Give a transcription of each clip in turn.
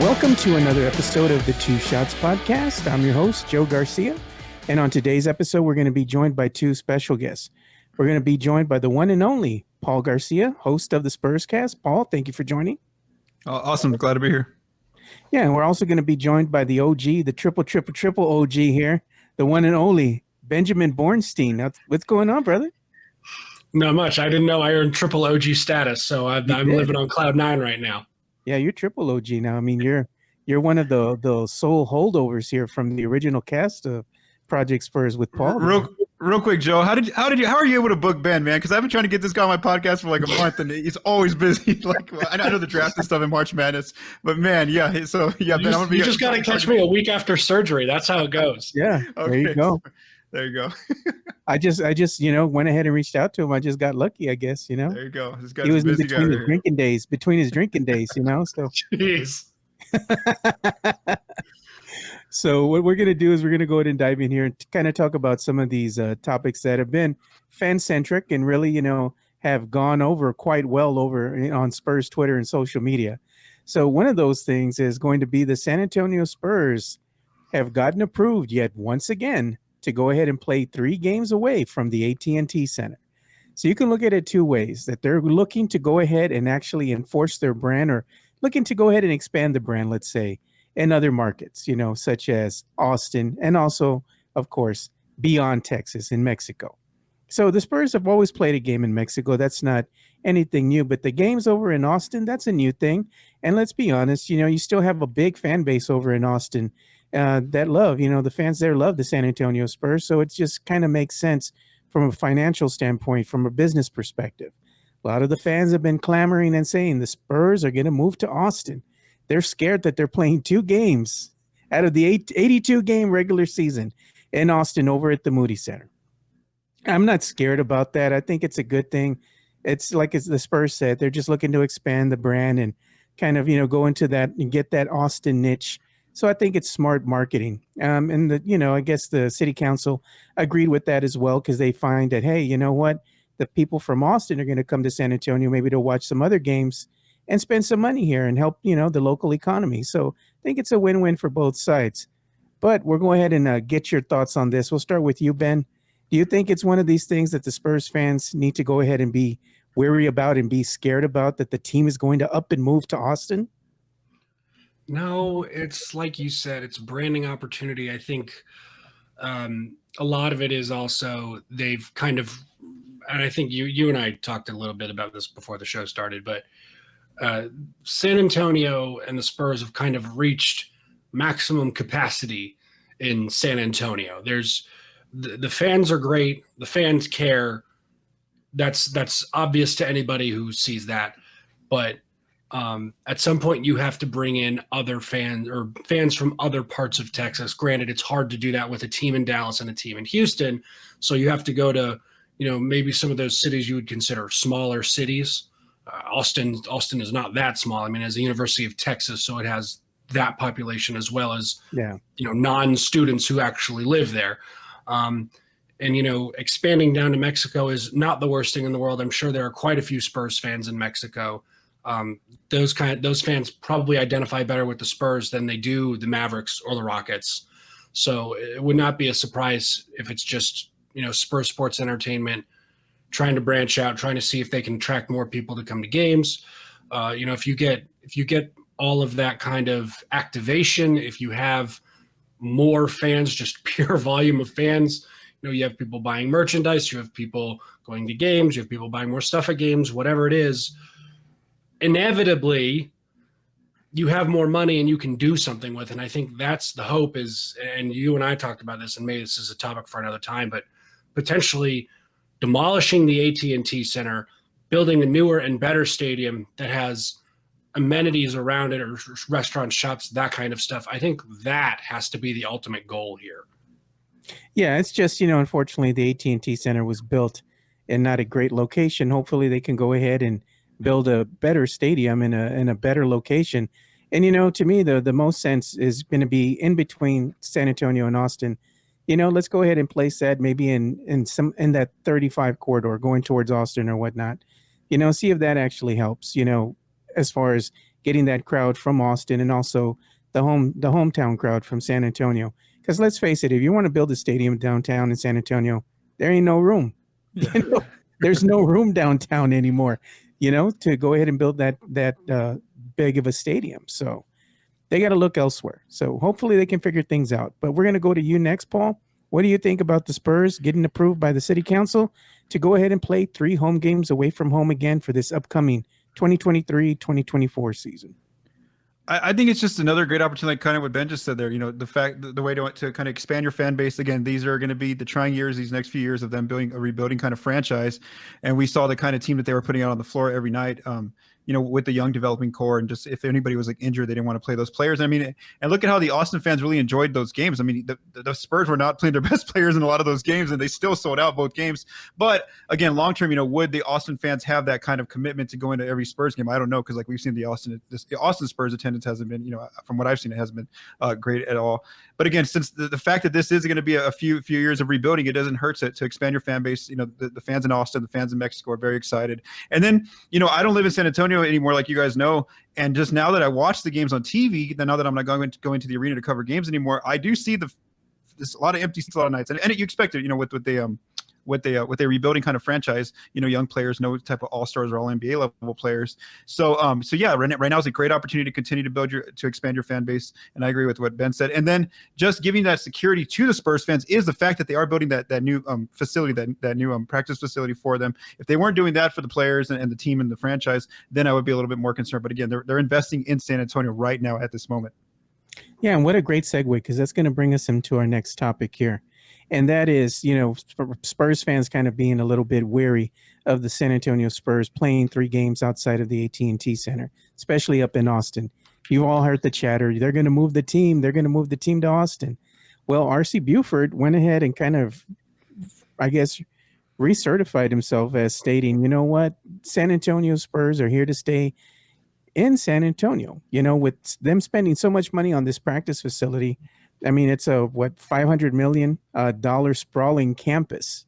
Welcome to another episode of the Two Shots Podcast. I'm your host, Joe Garcia. And on today's episode, we're going to be joined by two special guests. We're going to be joined by the one and only Paul Garcia, host of the Spurscast. Paul, thank you for joining. Awesome. Glad to be here. Yeah, and we're also going to be joined by the OG, the triple OG here, the one and only Benjamin Bornstein. What's going on, brother? Not much. I didn't know I earned triple OG status, so I'm living on cloud nine right now. Yeah, you're triple OG now. I mean, you're one of the sole holdovers here from the original cast of Project Spurs with Paul. Real quick, Joe, how are you able to book Ben, man? Because I've been trying to get this guy on my podcast for like a month, and he's always busy. Like, I know the draft and stuff in March Madness, but man, yeah. So yeah, Ben, you just got to catch me a week after surgery. That's how it goes. Yeah, okay. There you go. There you go. I just went ahead and reached out to him. I just got lucky, I guess. There you go. He was in between his drinking days. So. Jeez. So what we're going to do is we're going to go ahead and dive in here and kind of talk about some of these topics that have been fan-centric and really, have gone over quite well over on Spurs Twitter and social media. So one of those things is going to be the San Antonio Spurs have gotten approved yet once again to go ahead and play 3 games away from the AT&T Center. So you can look at it two ways, that they're looking to go ahead and actually enforce their brand or looking to go ahead and expand the brand, let's say, in other markets, such as Austin and also, of course, beyond Texas in Mexico. So the Spurs have always played a game in Mexico. That's not anything new, but the games over in Austin, that's a new thing. And let's be honest, you still have a big fan base over in Austin that love, the fans there love the San Antonio Spurs. So it just kind of makes sense from a financial standpoint, from a business perspective. A lot of the fans have been clamoring and saying the Spurs are going to move to Austin. They're scared that they're playing 2 games out of the 82-game regular season in Austin over at the Moody Center. I'm not scared about that. I think it's a good thing. It's like as the Spurs said, they're just looking to expand the brand and kind of, go into that and get that Austin niche. So I think it's smart marketing. And I guess the city council agreed with that as well, because they find that, hey, you know what? The people from Austin are going to come to San Antonio maybe to watch some other games and spend some money here and help, the local economy. So I think it's a win-win for both sides. But we'll go ahead and get your thoughts on this. We'll start with you, Ben. Do you think it's one of these things that the Spurs fans need to go ahead and be wary about and be scared about, that the team is going to up and move to Austin? No, it's like you said, it's a branding opportunity. I think a lot of it is also they've kind of, and I think you and I talked a little bit about this before the show started, but San Antonio and the Spurs have kind of reached maximum capacity in San Antonio. There's the fans are great. The fans care. That's obvious to anybody who sees that. But at some point you have to bring in other fans or fans from other parts of Texas. Granted, it's hard to do that with a team in Dallas and a team in Houston. So you have to go to, maybe some of those cities you would consider smaller cities. Austin is not that small. I mean, as the University of Texas, so it has that population as well as, non-students who actually live there. And, expanding down to Mexico is not the worst thing in the world. I'm sure there are quite a few Spurs fans in Mexico. Those fans probably identify better with the Spurs than they do the Mavericks or the Rockets. So it would not be a surprise if it's just, Spurs Sports Entertainment trying to branch out, trying to see if they can attract more people to come to games. If you get all of that kind of activation, if you have more fans, just pure volume of fans, you have people buying merchandise, you have people going to games, you have people buying more stuff at games, whatever it is, inevitably you have more money and you can do something with it. And I think that's the hope is, and you and I talked about this, and maybe this is a topic for another time, but potentially demolishing the AT&T Center, building a newer and better stadium that has amenities around it, or restaurants, shops, that kind of stuff. I think that has to be the ultimate goal here. Yeah, it's just, unfortunately, the AT&T Center was built in not a great location. Hopefully they can go ahead and build a better stadium in a better location. And, to me, the most sense is going to be in between San Antonio and Austin. Let's go ahead and place that maybe in that 35 corridor going towards Austin or whatnot. See if that actually helps, as far as getting that crowd from Austin and also the hometown crowd from San Antonio. Because let's face it, if you want to build a stadium downtown in San Antonio, there ain't no room. Yeah. There's no room downtown anymore, to go ahead and build that big of a stadium. So they got to look elsewhere. So hopefully they can figure things out. But we're going to go to you next, Paul. What do you think about the Spurs getting approved by the city council to go ahead and play 3 home games away from home again for this upcoming 2023-2024 season? I think it's just another great opportunity, like kind of what Ben just said there. The way to kind of expand your fan base. Again, these are going to be the trying years, these next few years of them building a rebuilding kind of franchise. And we saw the kind of team that they were putting out on the floor every night. With the young developing core, and just if anybody was like injured, they didn't want to play those players. I mean, and look at how the Austin fans really enjoyed those games. I mean, the Spurs were not playing their best players in a lot of those games, and they still sold out both games. But again, long term, would the Austin fans have that kind of commitment to go into every Spurs game? I don't know, because like we've seen the Austin Spurs attendance hasn't been, from what I've seen, it hasn't been great at all. But again, since the fact that this is going to be a few years of rebuilding, it doesn't hurt to expand your fan base. The fans in Austin, the fans in Mexico are very excited. And then, I don't live in San Antonio anymore, like you guys know. And just now that I watch the games on TV, now that I'm not going to the arena to cover games anymore, I do see there's a lot of empty seats a lot of nights. And you expect it, with a rebuilding kind of franchise, young players, no type of all-stars or all NBA level players. So yeah, right now is a great opportunity to continue to expand your fan base. And I agree with what Ben said. And then just giving that security to the Spurs fans is the fact that they are building that new facility, that new practice facility for them. If they weren't doing that for the players and the team and the franchise, then I would be a little bit more concerned. But again, they're investing in San Antonio right now at this moment. Yeah, and what a great segue, because that's going to bring us into our next topic here. And that is, Spurs fans kind of being a little bit weary of the San Antonio Spurs playing 3 games outside of the AT&T Center, especially up in Austin. You've all heard the chatter. They're going to move the team. They're going to move the team to Austin. Well, R.C. Buford went ahead and kind of, I guess, recertified himself as stating, you know what, San Antonio Spurs are here to stay in San Antonio, with them spending so much money on this practice facility. I mean, it's a $500 million sprawling campus,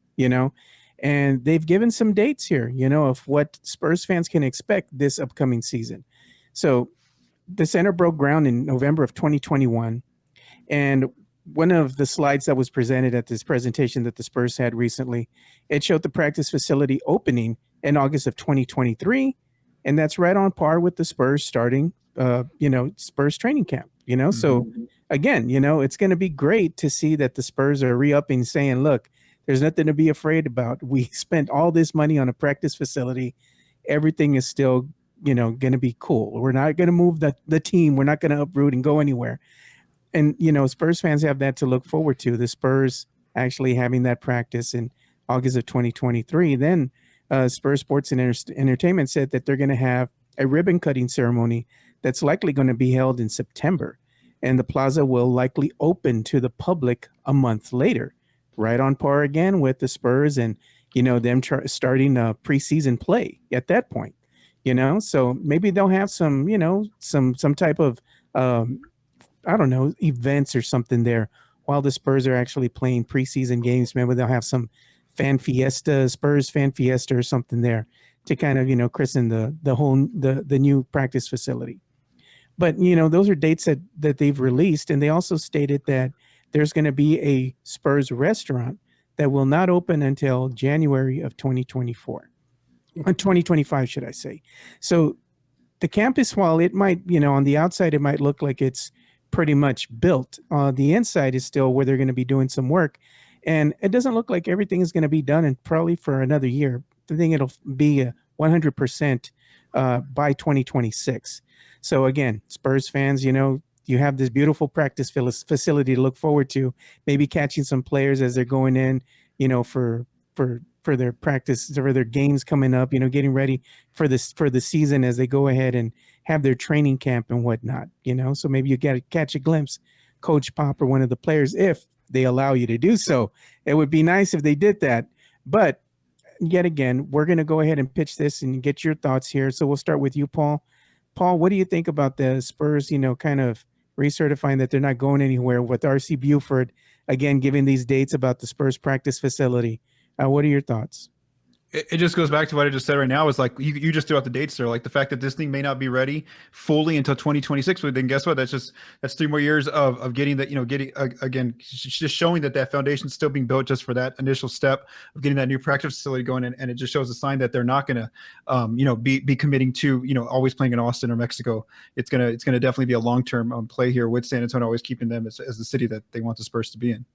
and they've given some dates here, of what Spurs fans can expect this upcoming season. So the center broke ground in November of 2021. And one of the slides that was presented at this presentation that the Spurs had recently, it showed the practice facility opening in August of 2023. And that's right on par with the Spurs starting, Spurs training camp, Mm-hmm. So again, it's going to be great to see that the Spurs are re-upping, saying, look, there's nothing to be afraid about. We spent all this money on a practice facility. Everything is still, going to be cool. We're not going to move the team. We're not going to uproot and go anywhere. And, Spurs fans have that to look forward to. The Spurs actually having that practice in August of 2023. Then Spurs Sports and Entertainment said that they're going to have a ribbon cutting ceremony that's likely going to be held in September. And the plaza will likely open to the public a month later, right on par again with the Spurs and, them starting preseason play at that point, So maybe they'll have some, some type of, events or something there while the Spurs are actually playing preseason games. Maybe they'll have some Spurs fan fiesta or something there to kind of, christen the new practice facility. But, those are dates that they've released. And they also stated that there's going to be a Spurs restaurant that will not open until January of 2024. 2025, should I say. So the campus, while it might, on the outside, it might look like it's pretty much built. The inside is still where they're going to be doing some work. And it doesn't look like everything is going to be done and probably for another year. I think it'll be 100% by 2026. So again, Spurs fans, you have this beautiful practice facility to look forward to, maybe catching some players as they're going in, for their practice, for their games coming up, getting ready for the season as they go ahead and have their training camp and whatnot, so maybe you get to catch a glimpse, Coach Pop or one of the players, if they allow you to do so. It would be nice if they did that. But yet again, we're going to go ahead and pitch this and get your thoughts here. So we'll start with you, Paul. Paul, what do you think about the Spurs, kind of recertifying that they're not going anywhere with R.C. Buford, again, giving these dates about the Spurs practice facility? What are your thoughts? it just goes back to what I just said right now. Is like you just threw out the dates there. Like the fact that this thing may not be ready fully until 2026. But then guess what? That's 3 more years of getting that, getting again, just showing that foundation is still being built just for that initial step of getting that new practice facility going. And it just shows a sign that they're not going to, be committing to, always playing in Austin or Mexico. It's gonna definitely be a long-term play here with San Antonio, always keeping them as the city that they want the Spurs to be in.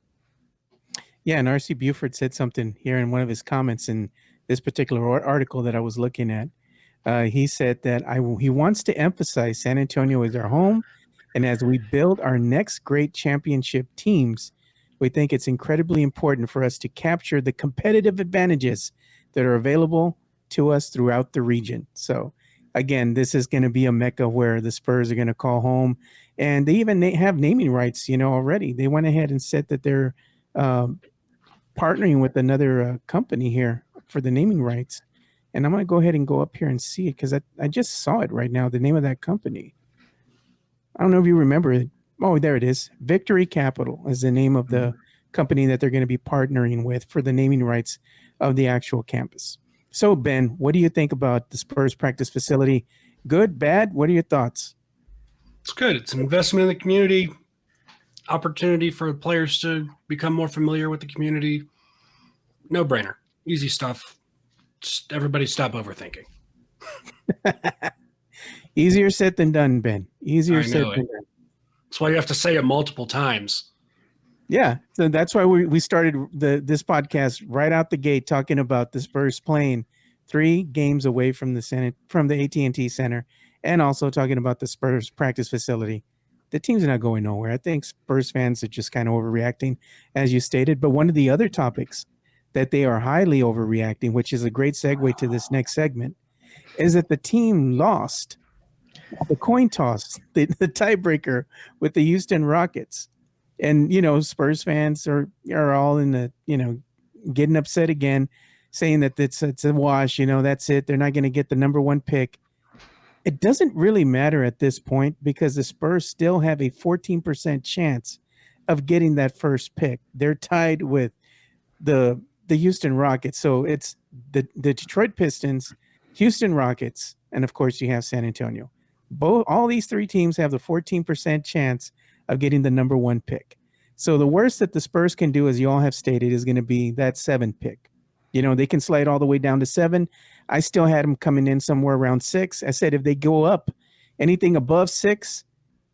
Yeah, and RC Buford said something here in one of his comments in this particular article that I was looking at. He said that he wants to emphasize San Antonio is our home, and as we build our next great championship teams, we think it's incredibly important for us to capture the competitive advantages that are available to us throughout the region. So, again, this is going to be a mecca where the Spurs are going to call home, and they even have naming rights. Already they went ahead and said that they're partnering with another company here for the naming rights. And I'm going to go ahead and go up here and see it because I just saw it right now, the name of that company. I don't know if you remember it. Oh, there it is. Victory Capital is the name of the company that they're going to be partnering with for the naming rights of the actual campus. So, Ben, what do you think about the Spurs practice facility? Good, bad? What are your thoughts? It's good. It's an investment in the community, opportunity for players to become more familiar with the community. No brainer. Easy stuff. Just everybody stop overthinking. Easier said than done, Ben. Easier said than done. That's why you have to say it multiple times. Yeah, so that's why we started this podcast right out the gate talking about the Spurs playing 3 games away from the AT&T Center, and also talking about the Spurs practice facility. The team's not going nowhere. I think Spurs fans are just kind of overreacting, as you stated. But one of the other topics that they are highly overreacting, which is a great segue to this next segment, is that the team lost the coin toss, the tiebreaker with the Houston Rockets. And, Spurs fans are all in the, getting upset again, saying that it's a wash, that's it. They're not going to get the number 1 pick. It doesn't really matter at this point because the Spurs still have a 14% chance of getting that first pick. They're tied with the Houston Rockets. So it's the Detroit Pistons, Houston Rockets, and of course you have San Antonio. All these 3 teams have the 14% chance of getting the number 1 pick. So the worst that the Spurs can do, as you all have stated, is going to be that 7 pick. They can slide all the way down to 7. I still had them coming in somewhere around 6. I said if they go up, anything above 6,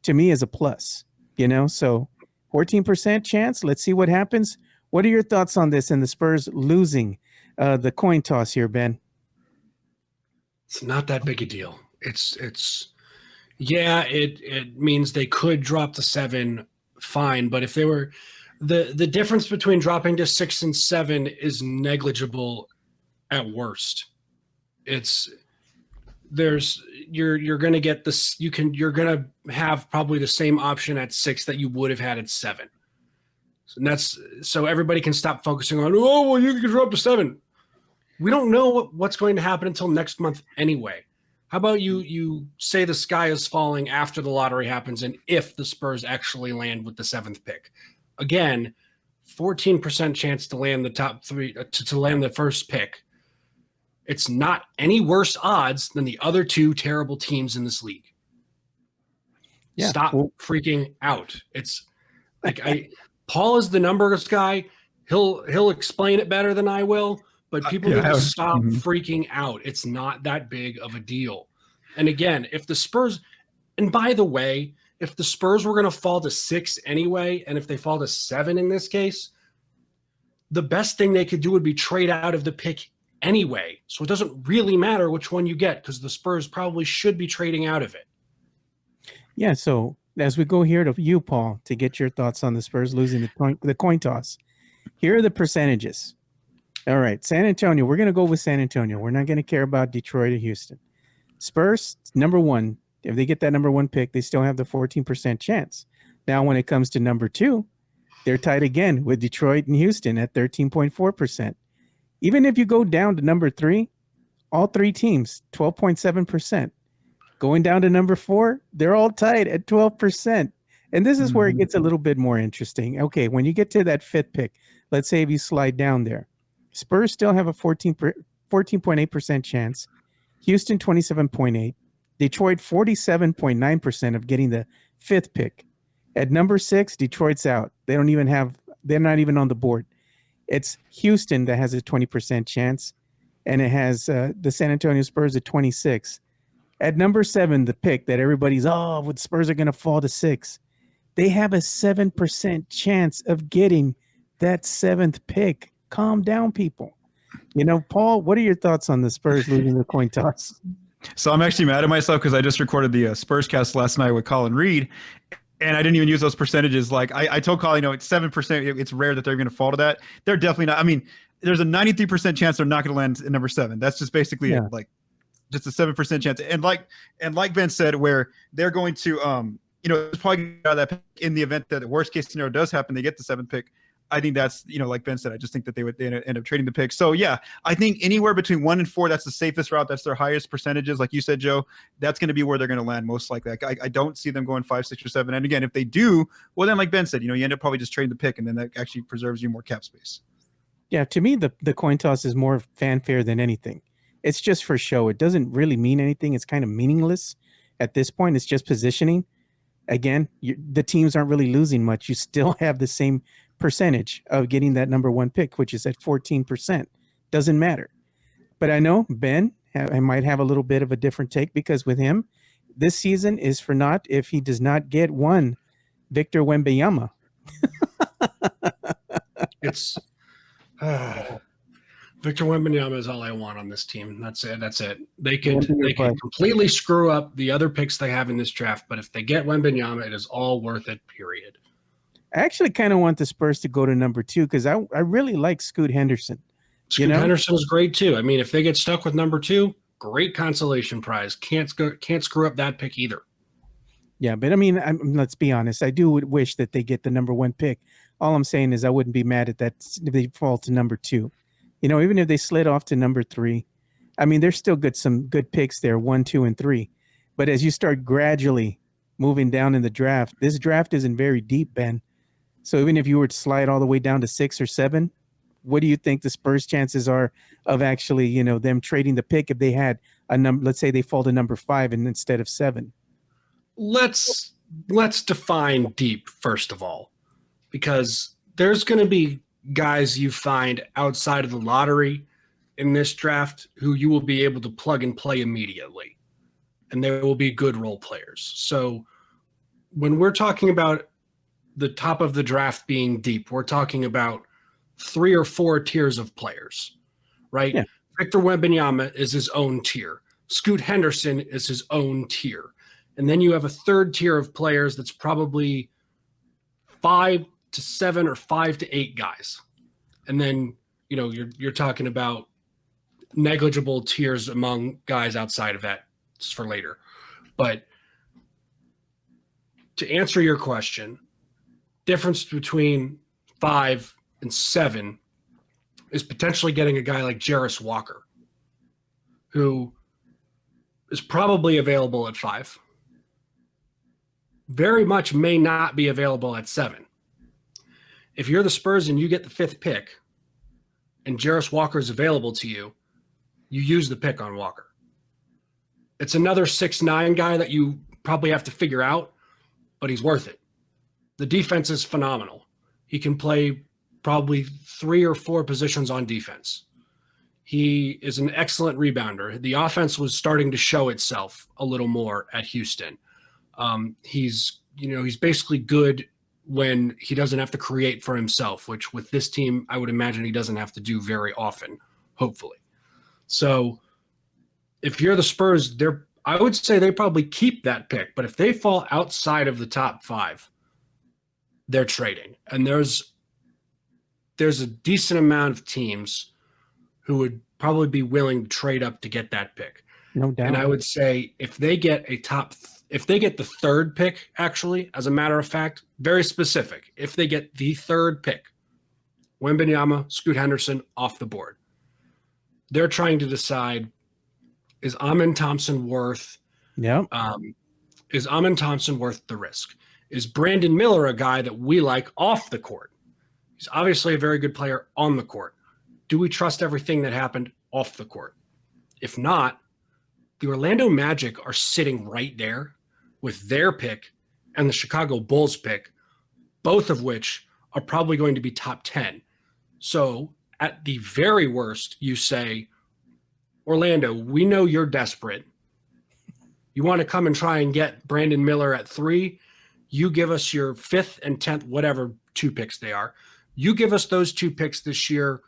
to me is a plus. So 14% chance. Let's see what happens. What are your thoughts on this and the Spurs losing the coin toss here, Ben? It's not that big a deal. It means they could drop to 7, fine. But if they were, the difference between dropping to 6 and 7 is negligible at worst. You're going to get this. You're going to have probably the same option at 6 that you would have had at 7. So everybody can stop focusing on, you can drop to 7. We don't know what's going to happen until next month anyway. How about you say the sky is falling after the lottery happens and if the Spurs actually land with the 7th pick? Again, 14% chance to land the top 3, to land the first pick. It's not any worse odds than the other 2 terrible teams in this league. Yeah, stop freaking out. It's like Paul is the numbers guy. He'll explain it better than I will. But people need to stop freaking out. It's not that big of a deal. And again, if the Spurs, and by the way, if the Spurs were going to fall to 6 anyway, and if they fall to 7 in this case, the best thing they could do would be trade out of the pick anyway. So it doesn't really matter which one you get because the Spurs probably should be trading out of it. Yeah, so as we go here to you, Paul, to get your thoughts on the Spurs losing the coin toss, here are the percentages. All right, San Antonio. We're going to go with San Antonio. We're not going to care about Detroit or Houston. Spurs, number 1. If they get that number 1 pick, they still have the 14% chance. Now, when it comes to number 2, they're tied again with Detroit and Houston at 13.4%. Even if you go down to number 3, all 3 teams, 12.7%. Going down to number 4, they're all tied at 12%. And this is where it gets a little bit more interesting. Okay, when you get to that 5th pick, let's say if you slide down there, Spurs still have a 14% 14.8% chance. Houston, 27.8. Detroit, 47.9% of getting the 5th pick. At number 6, Detroit's out. They're not even on the board. It's Houston that has a 20% chance, and it has the San Antonio Spurs at 26. At number 7, the pick that everybody's, the Spurs are going to fall to 6. They have a 7% chance of getting that 7th pick. Calm down, people. Paul, what are your thoughts on the Spurs losing the coin toss? So I'm actually mad at myself because I just recorded the Spurscast last night with Colin Reed, and I didn't even use those percentages. Like I told Colin, it's 7%. It's rare that they're going to fall to that. They're definitely not. I mean, there's a 93% chance they're not going to land at number 7. That's just basically it. Like just a 7% chance. And like Ben said, where they're going to, it's probably out of that pick in the event that the worst case scenario does happen, they get the 7th pick. I think that's, like Ben said, I just think that they end up trading the pick. So yeah, I think anywhere between 1 and 4, that's the safest route. That's their highest percentages. Like you said, Joe, that's going to be where they're going to land most likely. I don't see them going 5, 6, or 7. And again, if they do, well, then like Ben said, you end up probably just trading the pick, and then that actually preserves you more cap space. Yeah, to me, the coin toss is more fanfare than anything. It's just for show. It doesn't really mean anything. It's kind of meaningless at this point. It's just positioning. Again, the teams aren't really losing much. You still have the same percentage of getting that number 1 pick, which is at 14%. Doesn't matter. But I know Ben, I might have a little bit of a different take, because with him, this season is for naught if he does not get one Victor Wembanyama. It's Victor Wembanyama is all I want on this team. That's it. They can completely screw up the other picks they have in this draft, but if they get Wembanyama, it is all worth it, period. I actually kind of want the Spurs to go to number 2 because I really like Scoot Henderson. Scoot Henderson is great too. I mean, if they get stuck with number 2, great consolation prize. Can't screw up that pick either. Yeah, but I mean, let's be honest. I do wish that they get the number 1 pick. All I'm saying is I wouldn't be mad at that if they fall to number 2. Even if they slid off to number 3. I mean, there's still some good picks there, 1, 2, and 3. But as you start gradually moving down in the draft, this draft isn't very deep, Ben. So even if you were to slide all the way down to 6 or 7, what do you think the Spurs' chances are of actually, them trading the pick if they had a number? Let's say they fall to number 5 and instead of 7. Let's define deep first of all, because there's going to be guys you find outside of the lottery in this draft who you will be able to plug and play immediately, and they will be good role players. So when we're talking about the top of the draft being deep, we're talking about 3 or 4 tiers of players, right? Yeah. Victor Wembanyama is his own tier. Scoot Henderson is his own tier. And then you have a 3rd tier of players that's probably 5 to 7 or 5 to 8 guys. And then, you're talking about negligible tiers among guys outside of that. It's for later. But to answer your question, difference between 5 and 7 is potentially getting a guy like Jarris Walker, who is probably available at 5. Very much may not be available at 7. If you're the Spurs and you get the 5th pick and Jarris Walker is available to you, you use the pick on Walker. It's another 6'9" guy that you probably have to figure out, but he's worth it. The defense is phenomenal. He can play probably 3 or 4 positions on defense. He is an excellent rebounder. The offense was starting to show itself a little more at Houston. He's basically good when he doesn't have to create for himself, which with this team, I would imagine he doesn't have to do very often, hopefully. So if you're the Spurs, I would say they probably keep that pick, but if they fall outside of the top 5, they're trading. And there's a decent amount of teams who would probably be willing to trade up to get that pick. No doubt. And I would say if they get the 3rd pick, actually, as a matter of fact, very specific, if they get the 3rd pick, Wembanyama, Scoot Henderson off the board, they're trying to decide, is Amen Thompson worth the risk? Is Brandon Miller a guy that we like off the court? He's obviously a very good player on the court. Do we trust everything that happened off the court. If not, the Orlando Magic are sitting right there with their pick and the Chicago Bulls pick, both of which are probably going to be top 10. So at the very worst, you say, Orlando, we know you're desperate. You want to come and try and get Brandon Miller at 3. You give us your 5th and 10th, whatever 2 picks they are. You give us those 2 picks this year.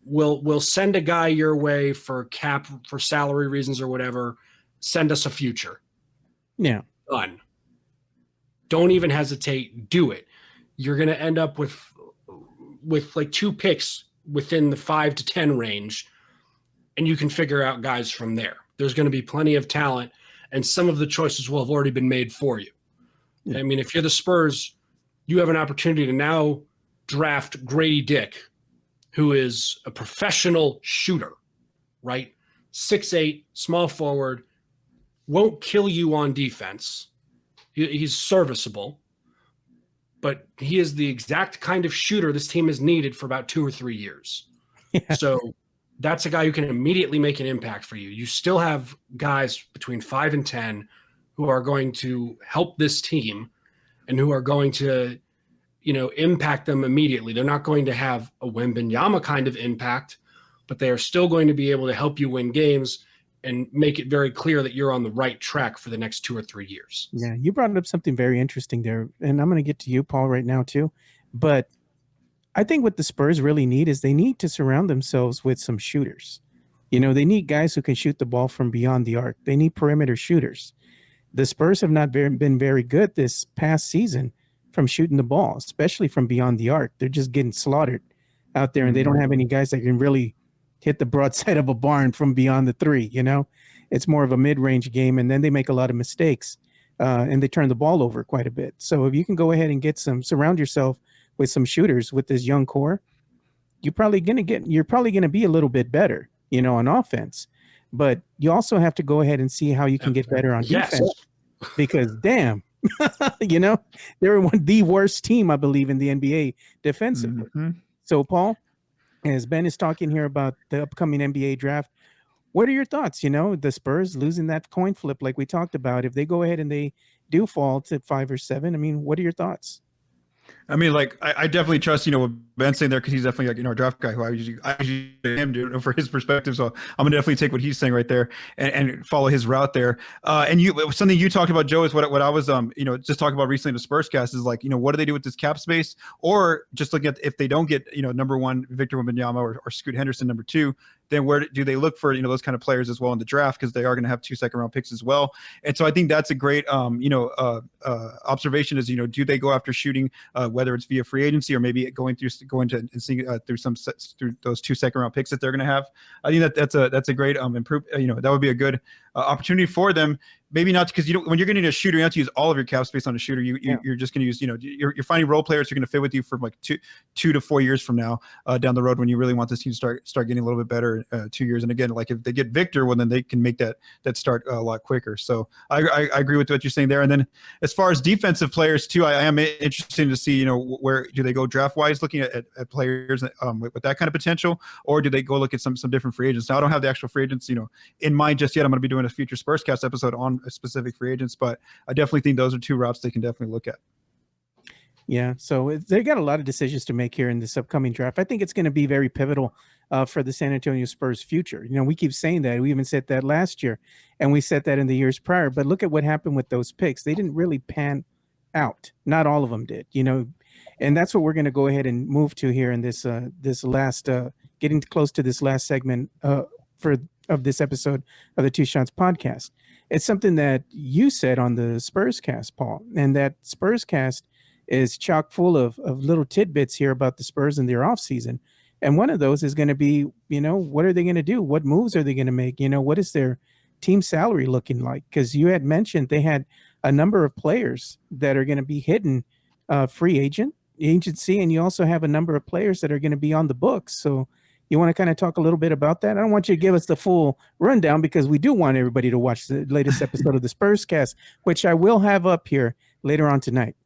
We'll send a guy your way for cap, for salary reasons or whatever. Send us a future. Yeah. Done. Don't even hesitate. Do it. You're going to end up with like 2 picks within the 5 to 10 range, and you can figure out guys from there. There's going to be plenty of talent, and some of the choices will have already been made for you. Yeah. I mean, if you're the Spurs, you have an opportunity to now draft Grady Dick, who is a professional shooter, right? 6'8", small forward, won't kill you on defense. He's serviceable, but he is the exact kind of shooter this team has needed for about 2 or 3 years. Yeah. So that's a guy who can immediately make an impact for you. You still have guys between 5 and 10 who are going to help this team and who are going to, impact them immediately. They're not going to have a Wembanyama kind of impact, but they are still going to be able to help you win games and make it very clear that you're on the right track for the next 2 or 3 years. Yeah, you brought up something very interesting there, and I'm going to get to you, Paul, right now too. But I think what the Spurs really need is they need to surround themselves with some shooters. They need guys who can shoot the ball from beyond the arc. They need perimeter shooters. The Spurs have not been very good this past season from shooting the ball, especially from beyond the arc. They're just getting slaughtered out there, and they don't have any guys that can really hit the broadside of a barn from beyond the 3. It's more of a mid-range game, and then they make a lot of mistakes, and they turn the ball over quite a bit. So if you can go ahead and surround yourself with some shooters with this young core, you're probably going to be a little bit better, on offense. But you also have to go ahead and see how you can get better on defense, because damn, they're the worst team, I believe, in the NBA defensively. Mm-hmm. So, Paul, as Ben is talking here about the upcoming NBA draft, what are your thoughts? The Spurs losing that coin flip like we talked about. If they go ahead and they do fall to 5 or 7, I mean, what are your thoughts? I mean, like, I definitely trust, what Ben's saying there, because he's definitely, like, a draft guy who I usually am for his perspective. So I'm going to definitely take what he's saying right there and follow his route there. And something you talked about, Joe, is what I was, just talking about recently in the Spurscast is like, what do they do with this cap space? Or just looking at if they don't get, number 1, Victor Wembanyama or Scoot Henderson, number 2, then where do they look for, those kind of players as well in the draft? Because they are going to have 2 second-round picks as well. And so I think that's a great, observation is, do they go after shooting, whether it's via free agency or maybe going to and seeing through those 2 second-round picks that they're going to have. I think that's a great improve. That would be a good opportunity for them. Maybe not, because when you're getting a shooter, you have to use all of your cap space on a shooter. You're just going to use, you're finding role players who are going to fit with you for like 2 to 4 years from now down the road, when you really want this team to start getting a little bit better 2 years. And again, like if they get Victor, well, then they can make that start a lot quicker. So I agree with what you're saying there. And then as far as defensive players too, I am interested to see, where do they go draft wise, looking at players with that kind of potential, or do they go look at some different free agents? Now I don't have the actual free agents, in mind just yet. I'm going to be doing a future Spurscast episode on specific free agents, but I definitely think those are 2 routes they can definitely look at. Yeah, so they got a lot of decisions to make here in this upcoming draft. I think it's going to be very pivotal for the San Antonio Spurs future. We keep saying that. We even said that last year, and we said that in the years prior. But look at what happened with those picks. They didn't really pan out. Not all of them did, and that's what we're going to go ahead and move to here in this last getting close to this last segment of this episode of the Two Shots podcast. It's something that you said on the Spurscast, Paul, and that Spurscast is chock full of little tidbits here about the Spurs and their offseason. And one of those is going to be, what are they going to do? What moves are they going to make? What is their team salary looking like? Because you had mentioned they had a number of players that are going to be hitting free agency, and you also have a number of players that are going to be on the books. So you want to kind of talk a little bit about that? I don't want you to give us the full rundown, because we do want everybody to watch the latest episode of the Spurscast, which I will have up here later on tonight.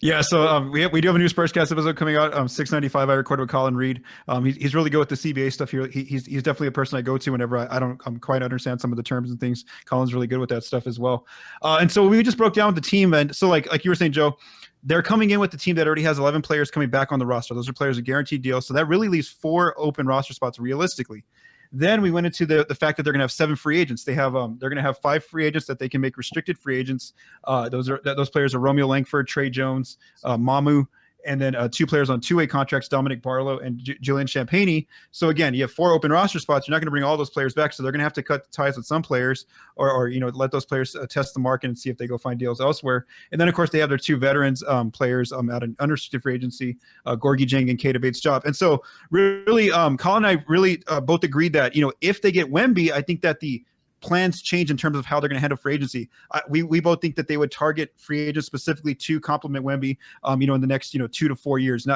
Yeah, so we do have a new Spurscast episode coming out. 695. I recorded with Colin Reed. He's really good with the CBA stuff here. He's definitely a person I go to whenever I don't quite understand some of the terms and things. Colin's really good with that stuff as well. And so we just broke down the team, and so like you were saying, Joe, they're coming in with the team that already has 11 players coming back on the roster. Those are players with guaranteed deals, so that really leaves 4 open roster spots realistically. Then we went into the fact that they're going to have 7 free agents. They're going to have 5 free agents that they can make restricted free agents. Those players are Romeo Langford, Trey Jones, Mamu, and then 2 players on 2-way contracts, Dominic Barlow and Julian Champagny. So again, you have 4 open roster spots. You're not going to bring all those players back, so they're going to have to cut ties with some players, or let those players test the market and see if they go find deals elsewhere. And then of course they have their 2 veterans players out of unrestricted free agency, Gorgie Jang and Keita Bates-Diop. And so really, Colin and I really both agreed that if they get Wemby, I think that the plans change in terms of how they're going to handle free agency. We both think that they would target free agents specifically to complement Wemby, in the next 2 to 4 years.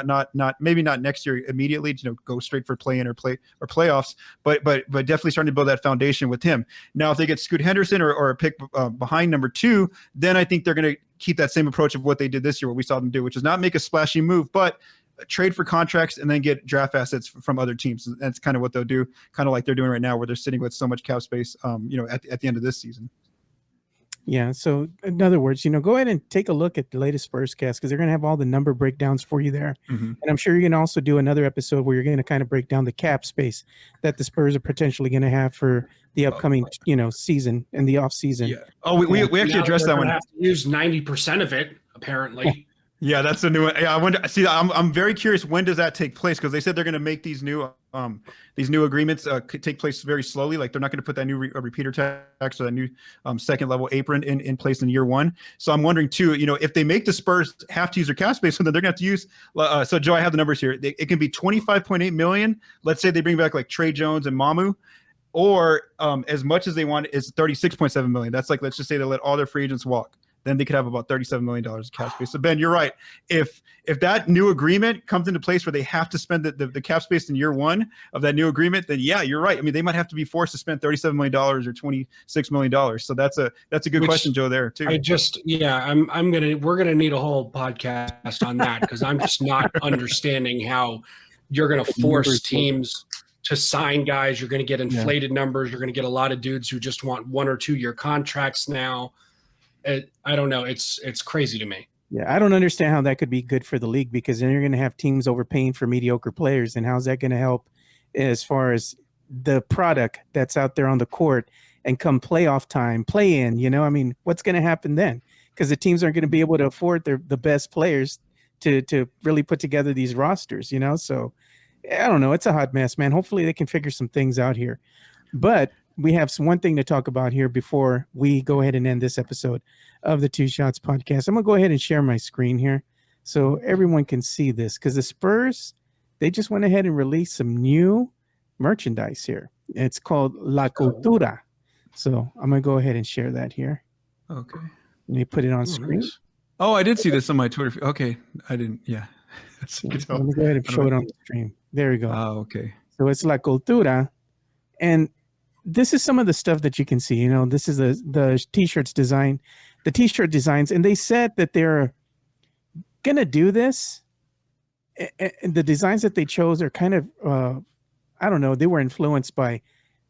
Maybe not next year immediately, go straight for play-in or playoffs, but definitely starting to build that foundation with him. Now, if they get Scoot Henderson or a pick behind number 2, then I think they're going to keep that same approach of what they did this year, what we saw them do, which is not make a splashy move, but trade for contracts and then get draft assets from other teams. And that's kind of what they'll do, kind of like they're doing right now, where they're sitting with so much cap space, at the end of this season. Yeah. So in other words, go ahead and take a look at the latest Spurscast, because they're going to have all the number breakdowns for you there. Mm-hmm. And I'm sure you're going to also do another episode where you're going to kind of break down the cap space that the Spurs are potentially going to have for the upcoming, season and the off season. Yeah. Oh, we actually addressed that one. Have to use 90% of it, apparently. Yeah, that's a new one. Yeah, I wonder. See, I'm very curious, when does that take place? Because they said they're going to make these new agreements take place very slowly. Like they're not going to put that new repeater tax or that new second level apron in place in year 1. So I'm wondering too, if they make the Spurs have to use their cap space, so then they're going to have to use. So Joe, I have the numbers here. It can be 25.8 million. Let's say they bring back like Trey Jones and Mamu. Or as much as they want is 36.7 million. That's like, let's just say they let all their free agents walk. Then they could have about $37 million of cap space. So Ben, you're right. If that new agreement comes into place where they have to spend the cap space in year 1 of that new agreement, then yeah, you're right. I mean, they might have to be forced to spend $37 million or $26 million. So that's a good question, Joe, there too. We're gonna need a whole podcast on that, because I'm just not understanding how you're gonna force teams to sign guys. You're gonna get inflated numbers. You're gonna get a lot of dudes who just want 1 or 2 year contracts now. I don't know. It's crazy to me. Yeah, I don't understand how that could be good for the league, because then you're going to have teams overpaying for mediocre players. And how's that going to help as far as the product that's out there on the court and come playoff time, play in, I mean, what's going to happen then? Because the teams aren't going to be able to afford the best players to really put together these rosters, So I don't know. It's a hot mess, man. Hopefully they can figure some things out here. But we have one thing to talk about here before we go ahead and end this episode of the Two Shots podcast. I'm going to go ahead and share my screen here so everyone can see this, because the Spurs, they just went ahead and released some new merchandise here. It's called La Cultura. So I'm going to go ahead and share that here. Okay. Let me put it on screen. Nice. Oh, I did see this on my Twitter feed. Okay. I didn't. Yeah. Let me go ahead and show it on the stream. There we go. Oh, okay. So it's La Cultura. And this is some of the stuff that you can see. This is the T-shirts design, the T-shirt designs, and they said that they're gonna do this. And the designs that they chose are kind of, I don't know, they were influenced by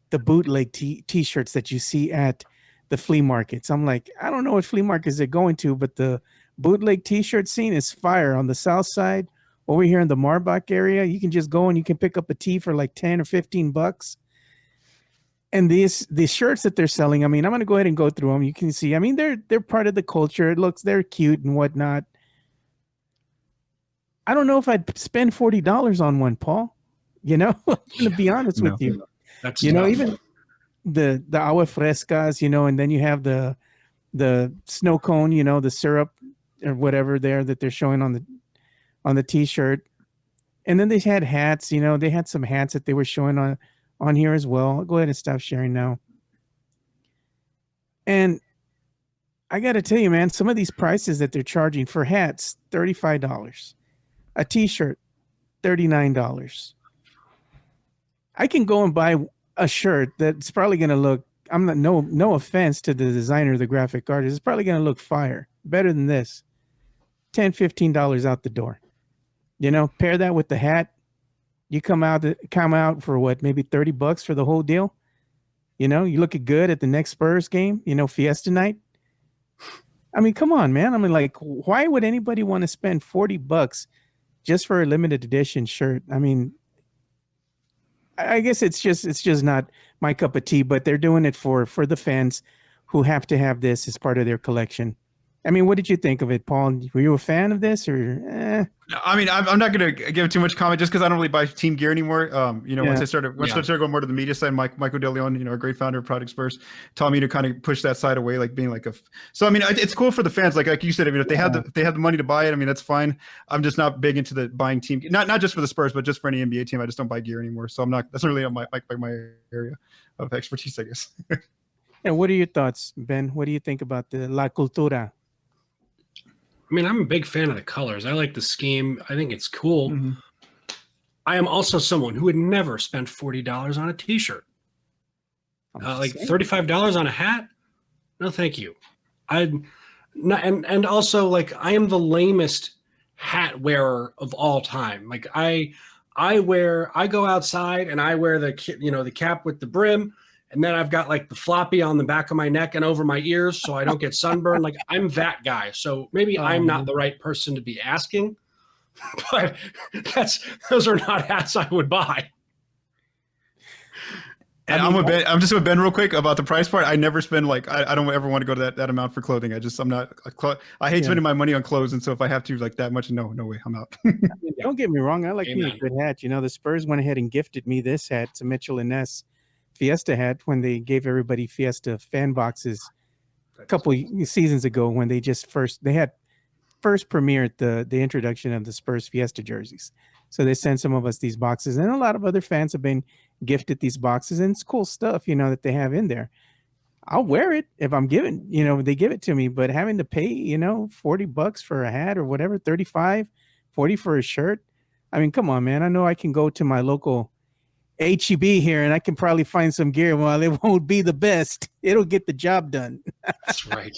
the bootleg T-shirts that you see at the flea markets. I'm like, I don't know what flea markets they're going to, but the bootleg T-shirt scene is fire on the south side. Over here in the Marbach area, you can just go and you can pick up a tee for like 10 or 15 bucks. And these shirts that they're selling, I mean, I'm going to go ahead and go through them. You can see, I mean, they're part of the culture. They're cute and whatnot. I don't know if I'd spend $40 on one, Paul. I'm going to be honest with you. That's even the agua frescas, and then you have the snow cone, the syrup or whatever there that they're showing on the T-shirt. And then they had hats, they had some hats that they were showing on here as well. I'll go ahead and stop sharing now. And I got to tell you, man, some of these prices that they're charging for hats, $35. A T-shirt, $39. I can go and buy a shirt that's probably going to look, no offense to the designer, the graphic artist, it's probably going to look fire, better than this. $10, $15 out the door. Pair that with the hat. You come out for what, maybe $30 for the whole deal. You look good at the next Spurs game, Fiesta night. I mean, come on, man. I mean, like, why would anybody want to spend $40 just for a limited edition shirt? I mean, I guess it's just not my cup of tea, but they're doing it for the fans who have to have this as part of their collection. I mean, what did you think of it, Paul? Were you a fan of this or? I mean, I'm not going to give too much comment just because I don't really buy team gear anymore. Once I started going more to the media side, Michael DeLeon, a great founder of Project Spurs, taught me to kind of push that side away, like being like so I mean, it's cool for the fans. Like you said, I mean, if they have the money to buy it, I mean, that's fine. I'm just not big into the buying team, not just for the Spurs, but just for any NBA team. I just don't buy gear anymore. So that's not really on my area of expertise, I guess. And what are your thoughts, Ben? What do you think about the La Cultura? I mean, I'm a big fan of the colors. I like the scheme. I think it's cool. Mm-hmm. I am also someone who would never spend $40 on a T-shirt. Like $35 on a hat? No, thank you. And also, like, I am the lamest hat wearer of all time. Like, I go outside and I wear the cap with the brim. And then I've got like the floppy on the back of my neck and over my ears so I don't get sunburned. Like, I'm that guy. So maybe I'm not the right person to be asking, but those are not hats I would buy. And I'm just with Ben real quick about the price part. I never spend I don't ever want to go to that amount for clothing. I hate spending my money on clothes. And so if I have to like that much, no way, I'm out. Don't get me wrong. I like me a good hat. The Spurs went ahead and gifted me this hat. It's a Mitchell & Ness Fiesta hat when they gave everybody Fiesta fan boxes a couple seasons ago when they had first premiered the introduction of the Spurs Fiesta jerseys. So they sent some of us these boxes, and a lot of other fans have been gifted these boxes, and it's cool stuff, that they have in there. I'll wear it if I'm given, they give it to me, but having to pay, $40 for a hat or whatever, 35, 40 for a shirt. I mean, come on, man. I know I can go to my local HEB here and I can probably find some gear. While it won't be the best, it'll get the job done. That's right.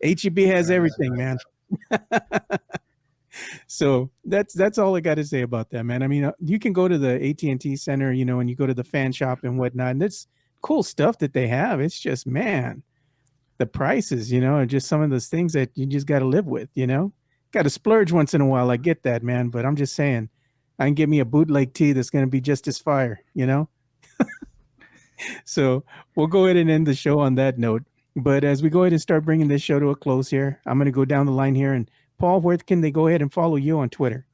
HEB has everything, man. So that's all I got to say about that, man. I mean, you can go to the AT&T Center, and you go to the fan shop and whatnot, and it's cool stuff that they have. It's just, man, the prices, are just some of those things that you just got to live with, got to splurge once in a while. I get that, man, but I'm just saying, I can get me a bootleg tee that's going to be just as fire, So we'll go ahead and end the show on that note. But as we go ahead and start bringing this show to a close here, I'm going to go down the line here. And Paul, where can they go ahead and follow you on Twitter?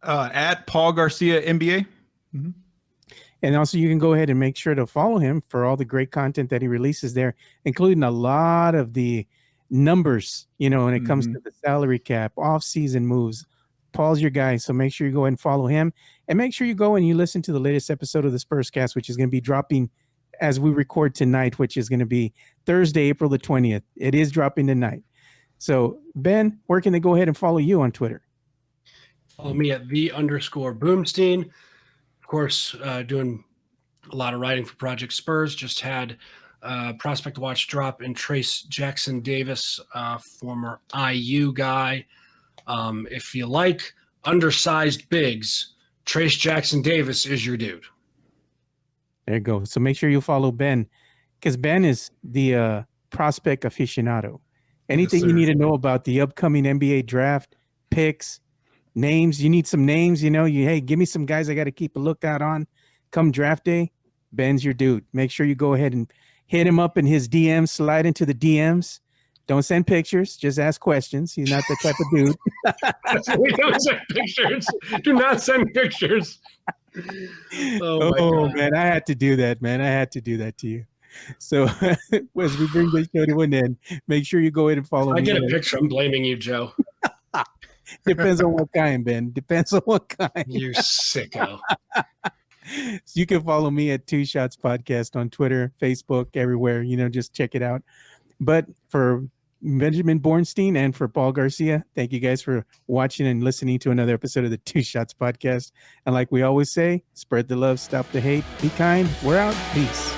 At Paul Garcia NBA. Mm-hmm. And also you can go ahead and make sure to follow him for all the great content that he releases there, including a lot of the numbers, when it comes to the salary cap, off-season moves. Paul's your guy, so make sure you go ahead and follow him. And make sure you go and you listen to the latest episode of the Spurscast, which is going to be dropping as we record tonight, which is going to be Thursday, April the 20th. It is dropping tonight. So, Ben, where can they go ahead and follow you on Twitter? Follow me at _Bornstein. Of course, doing a lot of writing for Project Spurs. Just had Prospect Watch drop in Trace Jackson Davis, former IU guy. If you like undersized bigs, Trace Jackson Davis is your dude. There you go. So make sure you follow Ben, because Ben is the prospect aficionado. Anything you need to know about the upcoming NBA draft, picks, names, you need some names, hey, give me some guys I got to keep a lookout on. Come draft day, Ben's your dude. Make sure you go ahead and hit him up in his DMs, slide into the DMs. Don't send pictures. Just ask questions. He's not the type of dude. We don't send pictures. Do not send pictures. Oh man, I had to do that, man. I had to do that to you. So as we bring this show to an end, make sure you go ahead and follow me. I get a picture. I'm blaming you, Joe. Depends on what kind, Ben. Depends on what kind. You sicko. So you can follow me at Two Shots Podcast on Twitter, Facebook, everywhere. Just check it out. But for Benjamin Bornstein and for Paul Garcia, thank you guys for watching and listening to another episode of the Two Shots Podcast. And like we always say, spread the love, stop the hate, be kind. We're out. Peace.